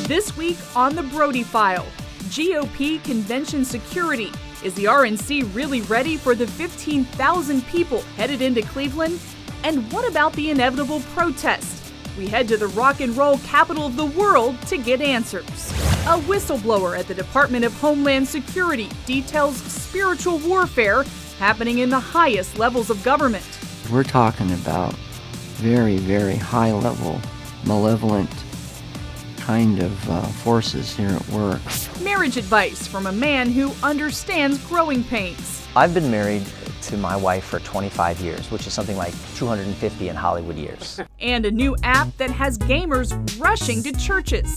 This week on the Brody File, GOP convention security. Is the RNC really ready for the 15,000 people headed into Cleveland? And what about the inevitable protest? We head to the rock and roll capital of the world to get answers. A whistleblower at the Department of Homeland Security details spiritual warfare happening in the highest levels of government. We're talking about very, very high-level, malevolent kind of forces here at work. Marriage advice from a man who understands growing pains. I've been married to my wife for 25 years, which is something like 250 in Hollywood years. And a new app that has gamers rushing to churches.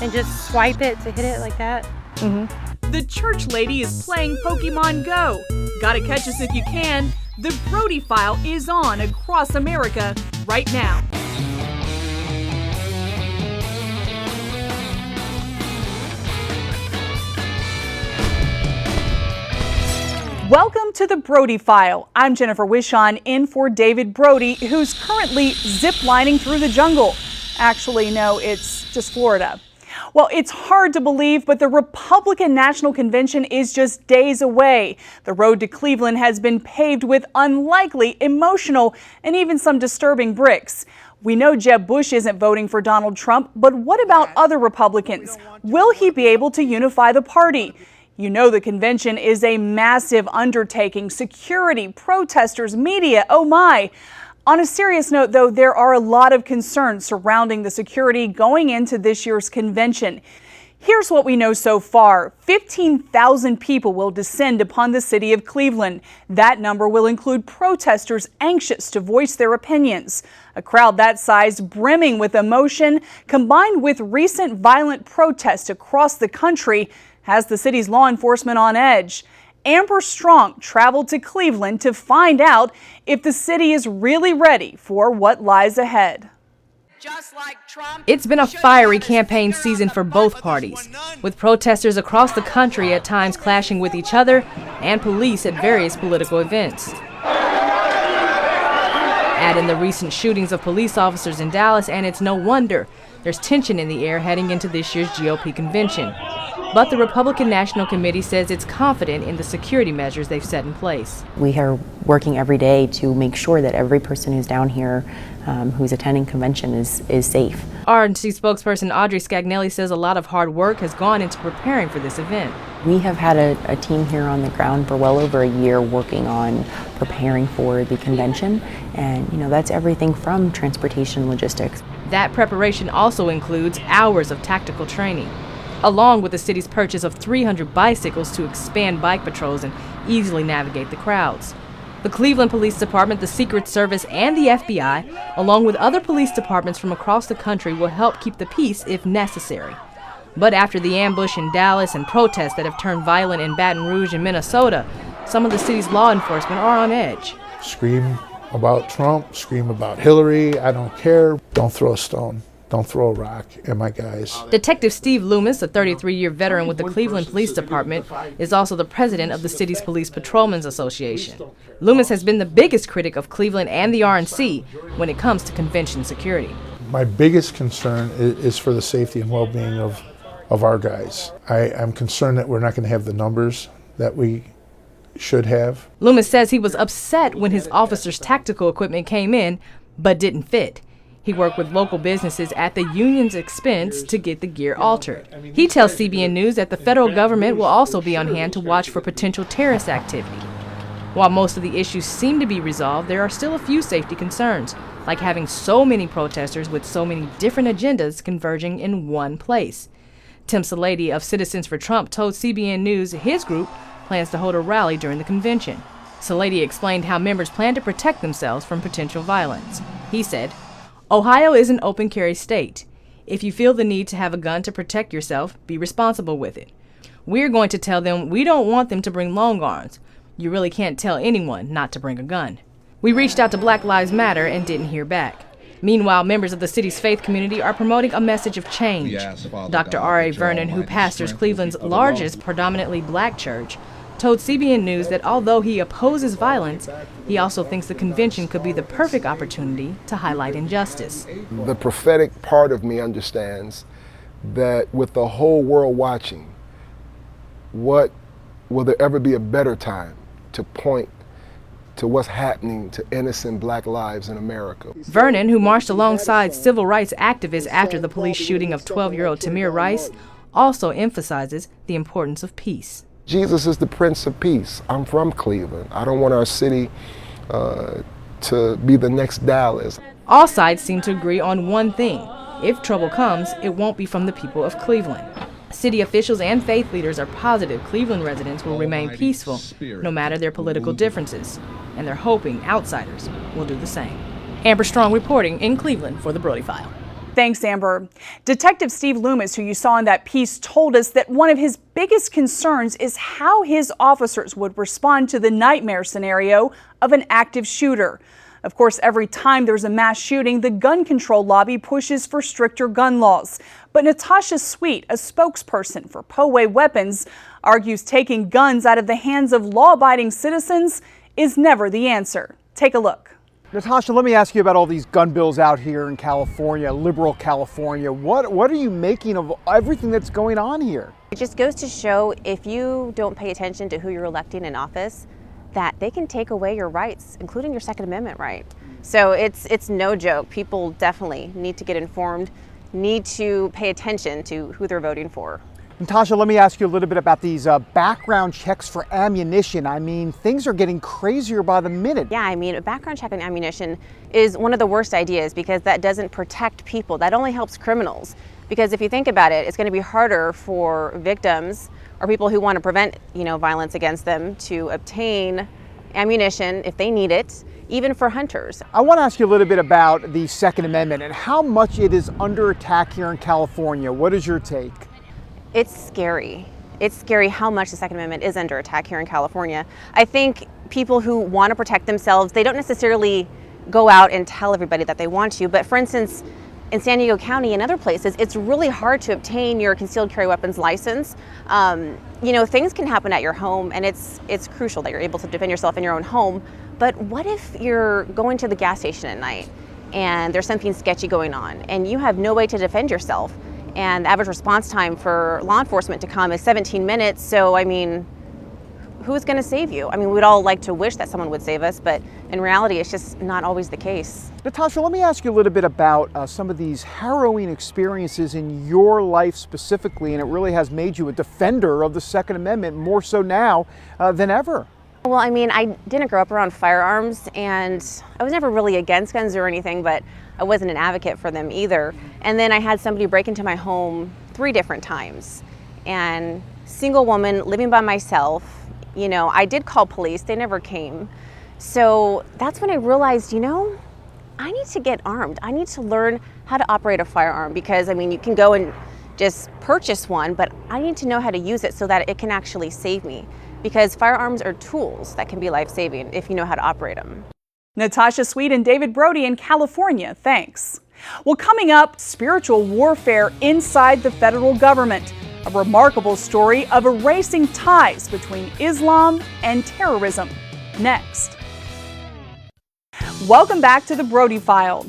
And just swipe it to hit it like that. The church lady is playing Pokémon Go. Gotta catch us if you can. The Brody File is on across America right now. Welcome to the Brody File. I'm Jennifer Wishon in for David Brody, who's currently ziplining through the jungle. Actually, no, it's just Florida. Well, it's hard to believe, but the Republican National Convention is just days away. The road to Cleveland has been paved with unlikely, emotional, and even some disturbing bricks. We know Jeb Bush isn't voting for Donald Trump, but what about other Republicans? Will he be able to unify the party? You know the convention is a massive undertaking. Security, protesters, media, oh my. On a serious note, though, there are a lot of concerns surrounding the security going into this year's convention. Here's what we know so far. 15,000 people will descend upon the city of Cleveland. That number will include protesters anxious to voice their opinions. A crowd that size brimming with emotion, combined with recent violent protests across the country, has the city's law enforcement on edge. Amber Strong traveled to Cleveland to find out if the city is really ready for what lies ahead. It's been a fiery campaign season for both parties, with protesters across the country at times clashing with each other and police at various political events. Add in the recent shootings of police officers in Dallas, and it's no wonder there's tension in the air heading into this year's GOP convention. But the Republican National Committee says it's confident in the security measures they've set in place. We are working every day to make sure that every person who's down here who's attending convention is safe. RNC spokesperson Audrey Scagnelli says a lot of hard work has gone into preparing for this event. We have had a team here on the ground for well over a year working on preparing for the convention, and that's everything from transportation logistics. That preparation also includes hours of tactical training, along with the city's purchase of 300 bicycles to expand bike patrols and easily navigate the crowds. The Cleveland Police Department, the Secret Service, and the FBI, along with other police departments from across the country, will help keep the peace if necessary. But after the ambush in Dallas and protests that have turned violent in Baton Rouge and Minnesota, some of the city's law enforcement are on edge. Scream about Trump, scream about Hillary, I don't care, don't throw a stone. Don't throw a rock at my guys. Detective Steve Loomis, a 33-year veteran with the Cleveland Police Department, is also the president of the city's Police Patrolmen's Association. Loomis has been the biggest critic of Cleveland and the RNC when it comes to convention security. My biggest concern is for the safety and well-being of our guys. I'm concerned that we're not going to have the numbers that we should have. Loomis says he was upset when his officers' tactical equipment came in, but didn't fit. He worked with local businesses at the union's expense to get the gear altered. He tells CBN News that the federal government will also be on hand to watch for potential terrorist activity. While most of the issues seem to be resolved, there are still a few safety concerns, like having so many protesters with so many different agendas converging in one place. Tim Salady of Citizens for Trump told CBN News his group plans to hold a rally during the convention. Salady explained how members plan to protect themselves from potential violence. He said, "Ohio is an open carry state. If you feel the need to have a gun to protect yourself, be responsible with it. We're going to tell them we don't want them to bring long arms. You really can't tell anyone not to bring a gun." We reached out to Black Lives Matter and didn't hear back. Meanwhile, members of the city's faith community are promoting a message of change. Dr. R.A. Vernon, who pastors Cleveland's largest predominantly black church, told CBN News that although he opposes violence, he also thinks the convention could be the perfect opportunity to highlight injustice. The prophetic part of me understands that with the whole world watching, will there ever be a better time to point to what's happening to innocent black lives in America? Vernon, who marched alongside civil rights activists after the police shooting of 12-year-old Tamir Rice, also emphasizes the importance of peace. Jesus is the Prince of Peace. I'm from Cleveland. I don't want our city to be the next Dallas. All sides seem to agree on one thing. If trouble comes, it won't be from the people of Cleveland. City officials and faith leaders are positive Cleveland residents will remain peaceful, no matter their political differences, and they're hoping outsiders will do the same. Amber Strong reporting in Cleveland for the Brody File. Thanks, Amber. Detective Steve Loomis, who you saw in that piece, told us that one of his biggest concerns is how his officers would respond to the nightmare scenario of an active shooter. Of course, every time there's a mass shooting, the gun control lobby pushes for stricter gun laws. But Natasha Sweet, a spokesperson for Poway Weapons, argues taking guns out of the hands of law-abiding citizens is never the answer. Take a look. Natasha, let me ask you about all these gun bills out here in California, liberal California. What are you making of everything that's going on here? It just goes to show, if you don't pay attention to who you're electing in office, that they can take away your rights, including your Second Amendment right. So it's no joke. People definitely need to get informed, need to pay attention to who they're voting for. Natasha, let me ask you a little bit about these background checks for ammunition. I mean, things are getting crazier by the minute. Yeah, I mean, a background check on ammunition is one of the worst ideas because that doesn't protect people. That only helps criminals. Because if you think about it, it's going to be harder for victims or people who want to prevent, violence against them to obtain ammunition if they need it, even for hunters. I want to ask you a little bit about the Second Amendment and how much it is under attack here in California. What is your take? It's scary. It's scary how much the Second Amendment is under attack here in California. I think people who want to protect themselves, they don't necessarily go out and tell everybody that they want to, but for instance, in San Diego County and other places, it's really hard to obtain your concealed carry weapons license. Things can happen at your home, and it's crucial that you're able to defend yourself in your own home. But what if you're going to the gas station at night and there's something sketchy going on and you have no way to defend yourself? And the average response time for law enforcement to come is 17 minutes. So, I mean, who's going to save you? I mean, we'd all like to wish that someone would save us, but in reality, it's just not always the case. Natasha, let me ask you a little bit about some of these harrowing experiences in your life specifically, and it really has made you a defender of the Second Amendment more so now than ever. Well, I mean, I didn't grow up around firearms, and I was never really against guns or anything, but I wasn't an advocate for them either. And then I had somebody break into my home 3 different times, and single woman living by myself. I did call police, they never came. So that's when I realized, I need to get armed. I need to learn how to operate a firearm because, you can go and just purchase one, but I need to know how to use it so that it can actually save me. Because firearms are tools that can be life-saving if you know how to operate them. Natasha Sweet and David Brody in California, thanks. Well, coming up, spiritual warfare inside the federal government. A remarkable story of erasing ties between Islam and terrorism. Next. Welcome back to the Brody File.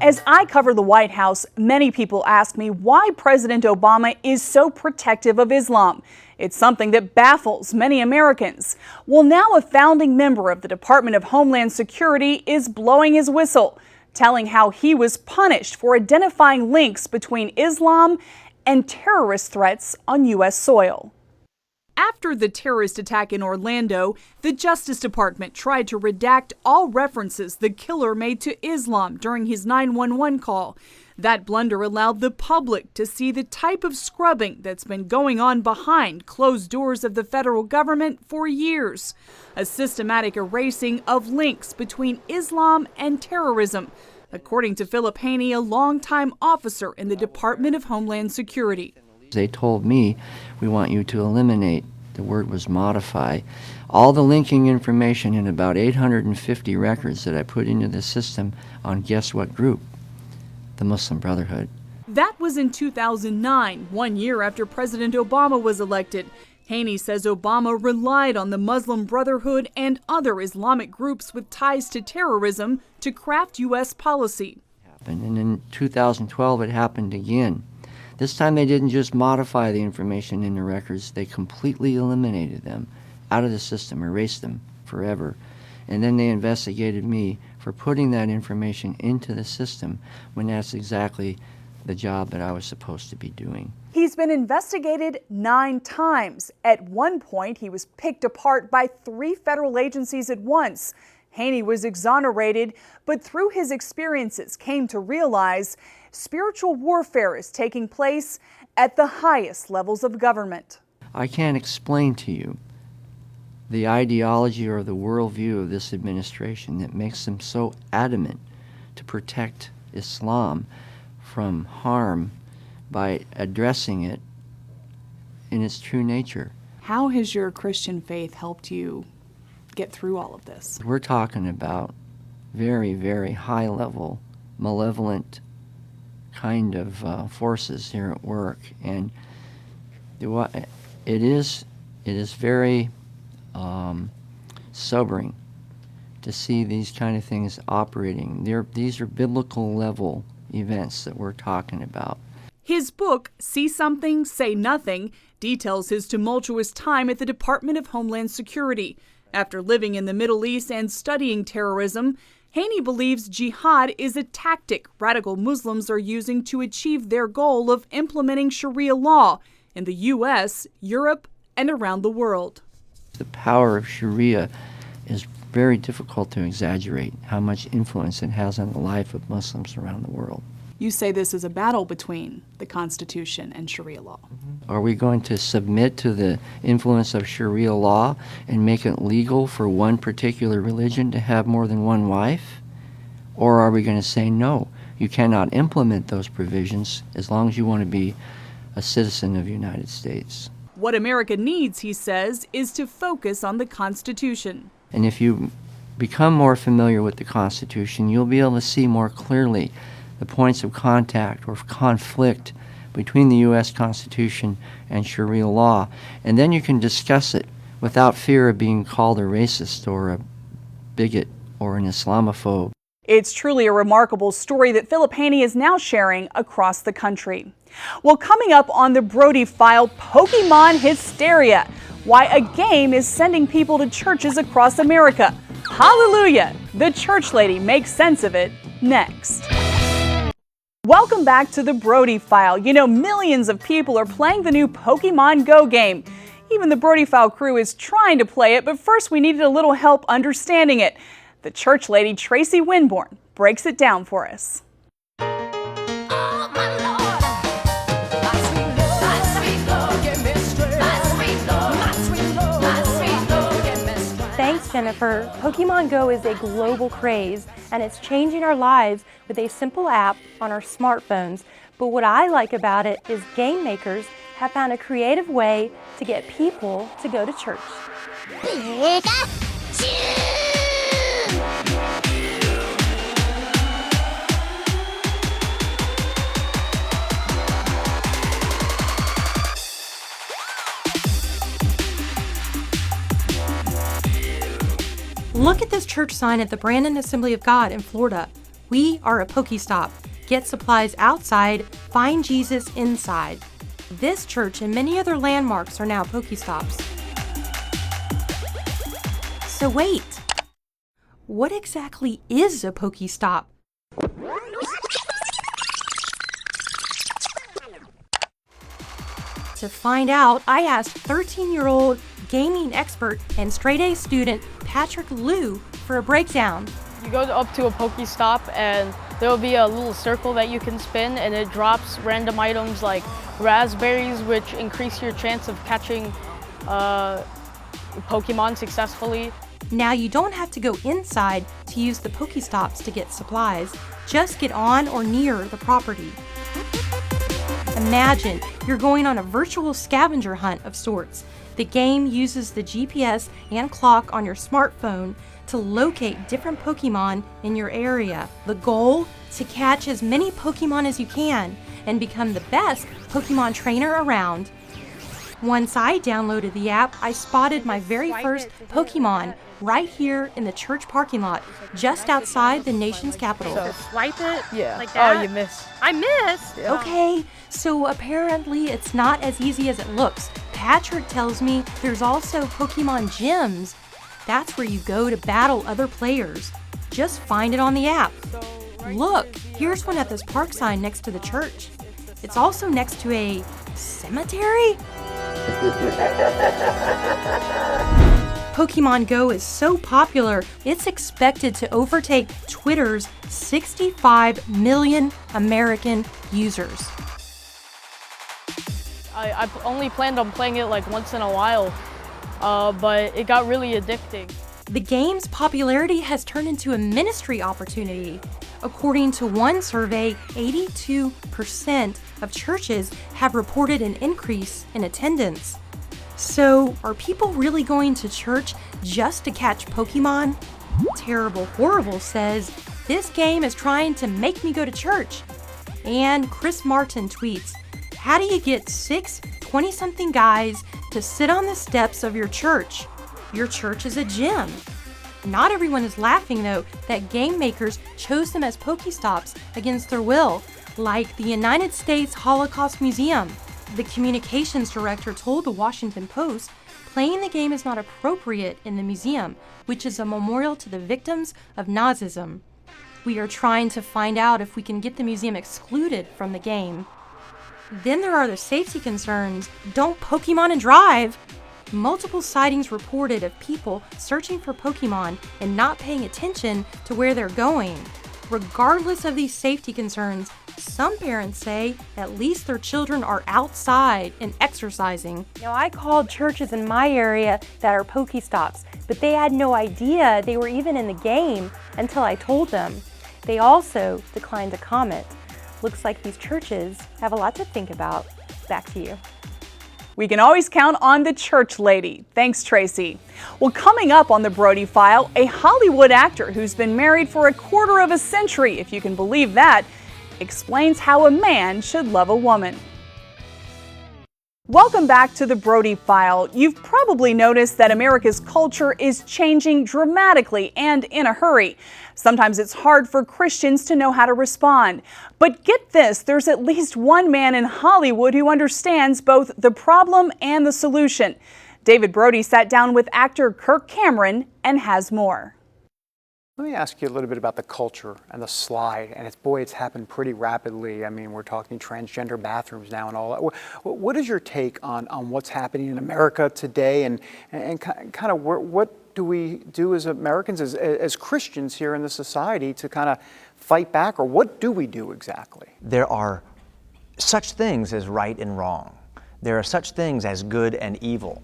As I cover the White House, many people ask me why President Obama is so protective of Islam. It's something that baffles many Americans. Well, now a founding member of the Department of Homeland Security is blowing his whistle, telling how he was punished for identifying links between Islam and terrorist threats on U.S. soil. After the terrorist attack in Orlando, the Justice Department tried to redact all references the killer made to Islam during his 911 call. That blunder allowed the public to see the type of scrubbing that's been going on behind closed doors of the federal government for years. A systematic erasing of links between Islam and terrorism, according to Philp Haney, a longtime officer in the Department of Homeland Security. They told me, we want you to eliminate, the word was modify, all the linking information in about 850 records that I put into the system on guess what group? The Muslim Brotherhood. That was in 2009, 1 year after President Obama was elected. Haney says Obama relied on the Muslim Brotherhood and other Islamic groups with ties to terrorism to craft U.S. policy. And in 2012 it happened again. This time they didn't just modify the information in the records, they completely eliminated them out of the system, erased them forever. And then they investigated me for putting that information into the system when that's exactly the job that I was supposed to be doing. He's been investigated 9 times. At one point, he was picked apart by 3 federal agencies at once. Haney was exonerated, but through his experiences came to realize spiritual warfare is taking place at the highest levels of government. I can't explain to you the ideology or the worldview of this administration that makes them so adamant to protect Islam from harm by addressing it in its true nature. How has your Christian faith helped you get through all of this? We're talking about very, very high level, malevolent kind of forces here at work, and it is very sobering to see these kind of things operating. These are biblical level events that we're talking about. His book, See Something, Say Nothing, details his tumultuous time at the Department of Homeland Security. After living in the Middle East and studying terrorism, Haney believes jihad is a tactic radical Muslims are using to achieve their goal of implementing Sharia law in the U.S., Europe, and around the world. The power of Sharia is very difficult to exaggerate how much influence it has on the life of Muslims around the world. You say this is a battle between the Constitution and Sharia law. Are we going to submit to the influence of Sharia law and make it legal for one particular religion to have more than one wife? Or are we going to say, no, you cannot implement those provisions as long as you want to be a citizen of the United States? What America needs, he says, is to focus on the Constitution. And if you become more familiar with the Constitution, you'll be able to see more clearly the points of contact or conflict between the U.S. Constitution and Sharia law. And then you can discuss it without fear of being called a racist or a bigot or an Islamophobe. It's truly a remarkable story that Philp Haney is now sharing across the country. Well, coming up on the Brody File, Pokémon hysteria. Why a game is sending people to churches across America. Hallelujah! The church lady makes sense of it next. Welcome back to the Brody File. You know, millions of people are playing the new Pokémon Go game. Even the Brody File crew is trying to play it, but first we needed a little help understanding it. The church lady, Tracy Winborn, breaks it down for us. Thanks, Jennifer. Pokemon Go is a global craze, and it's changing our lives with a simple app on our smartphones. But what I like about it is game makers have found a creative way to get people to go to church. Look at this church sign at the Brandon Assembly of God in Florida. We are a Pokestop. Get supplies outside, find Jesus inside. This church and many other landmarks are now Pokestops. So wait, what exactly is a Pokestop? To find out, I asked 13-year-old gaming expert and straight-A student Patrick Liu for a breakdown. You go up to a Pokestop and there will be a little circle that you can spin and it drops random items like raspberries, which increase your chance of catching Pokemon successfully. Now you don't have to go inside to use the Pokestops to get supplies. Just get on or near the property. Imagine you're going on a virtual scavenger hunt of sorts. The game uses the GPS and clock on your smartphone to locate different Pokemon in your area. The goal? To catch as many Pokemon as you can and become the best Pokemon trainer around. Once I downloaded the app, I spotted my very first Pokemon right here in the church parking lot, just outside the nation's capital. So swipe it? Yeah. Like that? Oh, you missed. I missed? Yeah. Okay, so apparently it's not as easy as it looks. Patrick tells me there's also Pokemon gyms. That's where you go to battle other players. Just find it on the app. Look, here's one at this park sign next to the church. It's also next to a cemetery? Pokémon Go is so popular, it's expected to overtake Twitter's 65 million American users. I only planned on playing it like once in a while, but it got really addicting. The game's popularity has turned into a ministry opportunity. According to one survey, 82% of churches have reported an increase in attendance. So, are people really going to church just to catch Pokemon? Terrible Horrible says, this game is trying to make me go to church. And Chris Martin tweets, how do you get 6 20-something guys to sit on the steps of your church? Your church is a gym. Not everyone is laughing, though, that game makers chose them as Pokestops against their will, like the United States Holocaust Museum. The communications director told the Washington Post, playing the game is not appropriate in the museum, which is a memorial to the victims of Nazism. We are trying to find out if we can get the museum excluded from the game. Then there are the safety concerns. Don't Pokemon and drive! Multiple sightings reported of people searching for Pokemon and not paying attention to where they're going. Regardless of these safety concerns, some parents say at least their children are outside and exercising. Now, I called churches in my area that are Pokestops, but they had no idea they were even in the game until I told them. They also declined to comment. Looks like these churches have a lot to think about. Back to you. We can always count on the church lady. Thanks, Tracy. Well, coming up on the Brody File, a Hollywood actor who's been married for a quarter of a century, if you can believe that, explains how a man should love a woman. Welcome back to the Brody File. You've probably noticed that America's culture is changing dramatically and in a hurry. Sometimes it's hard for Christians to know how to respond. But get this, there's at least one man in Hollywood who understands both the problem and the solution. David Brody sat down with actor Kirk Cameron and has more. Let me ask you a little bit about the culture and the slide, and it's happened pretty rapidly. I mean, we're talking transgender bathrooms now and all that. What is your take on what's happening in America today, and kind of what do we do as Americans, as Christians here in the society to kind of fight back, or what do we do exactly? There are such things as right and wrong. There are such things as good and evil.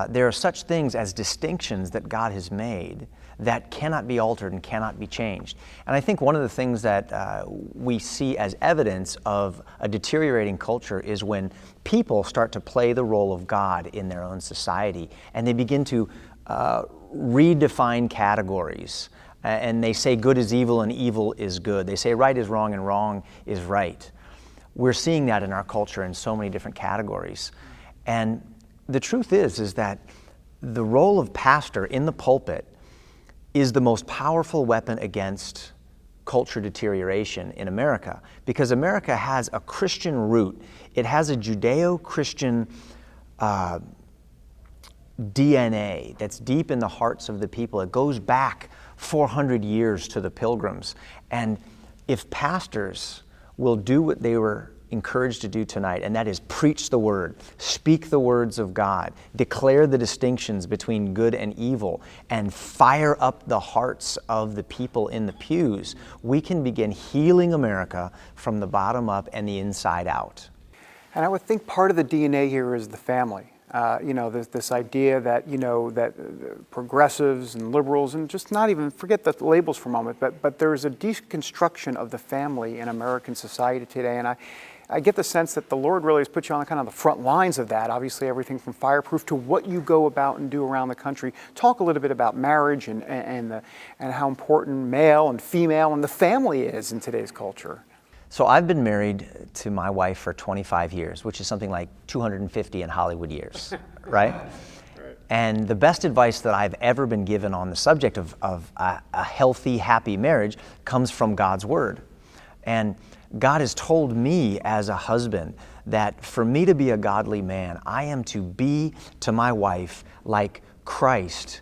There are such things as distinctions that God has made that cannot be altered and cannot be changed. And I think one of the things that we see as evidence of a deteriorating culture is when people start to play the role of God in their own society, and they begin to redefine categories. And they say good is evil and evil is good. They say right is wrong and wrong is right. We're seeing that in our culture in so many different categories. And the truth is that the role of pastor in the pulpit is the most powerful weapon against culture deterioration in America, because America has a Christian root. It has a Judeo-Christian DNA that's deep in the hearts of the people. It goes back 400 years to the Pilgrims. And if pastors will do what they were encouraged to do tonight, and that is preach the word, speak the words of God, declare the distinctions between good and evil, and fire up the hearts of the people in the pews, we can begin healing America from the bottom up and the inside out. And I would think part of the DNA here is the family. There's this idea that, that progressives and liberals, and just not even forget the labels for a moment, but there's a deconstruction of the family in American society today. And I get the sense that the Lord really has put you on kind of the front lines of that. Obviously, everything from fireproof to what you go about and do around the country. Talk a little bit about marriage and how important male and female and the family is in today's culture. So I've been married to my wife for 25 years, which is something like 250 in Hollywood years, right? And the best advice that I've ever been given on the subject of a healthy, happy marriage comes from God's Word. And God has told me as a husband that for me to be a godly man, I am to be to my wife like Christ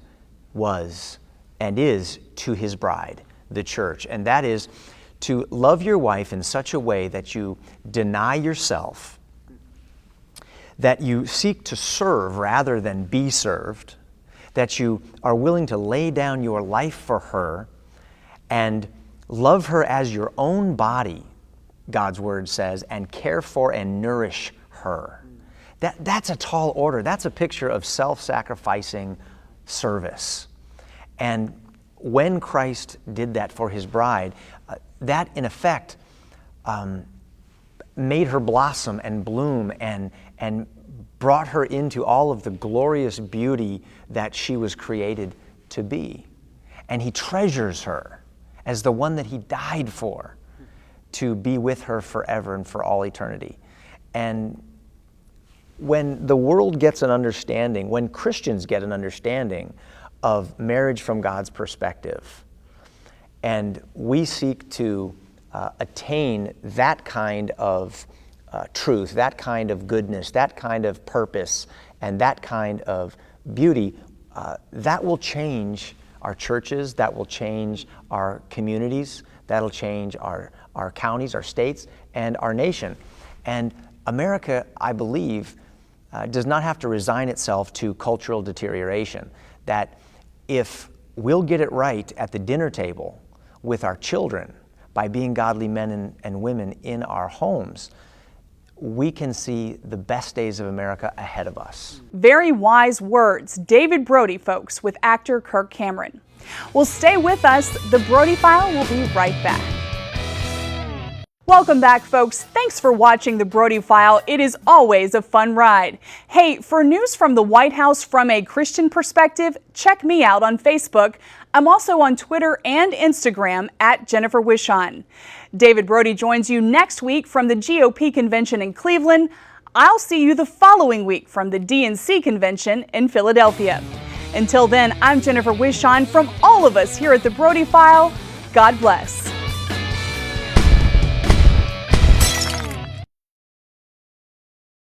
was and is to his bride, the church. And that is to love your wife in such a way that you deny yourself, that you seek to serve rather than be served, that you are willing to lay down your life for her and love her as your own body, God's Word says, and care for and nourish her. That's a tall order. That's a picture of self-sacrificing service. And when Christ did that for his bride, that in effect made her blossom and bloom and brought her into all of the glorious beauty that she was created to be. And he treasures her as the one that he died for, to be with her forever and for all eternity. And when the world gets an understanding, when Christians get an understanding of marriage from God's perspective, and we seek to attain that kind of truth, that kind of goodness, that kind of purpose, and that kind of beauty, that will change our churches, that will change our communities, that'll change our counties, our states, and our nation. And America, I believe, does not have to resign itself to cultural deterioration. That if we'll get it right at the dinner table with our children by being godly men and women in our homes, we can see the best days of America ahead of us. Very wise words. David Brody, folks, with actor Kirk Cameron. Well, stay with us. The Brody File will be right back. Welcome back, folks. Thanks for watching The Brody File. It is always a fun ride. Hey, for news from the White House from a Christian perspective, check me out on Facebook. I'm also on Twitter and Instagram at Jennifer Wishon. David Brody joins you next week from the GOP convention in Cleveland. I'll see you the following week from the DNC convention in Philadelphia. Until then, I'm Jennifer Wishon. From all of us here at The Brody File, God bless.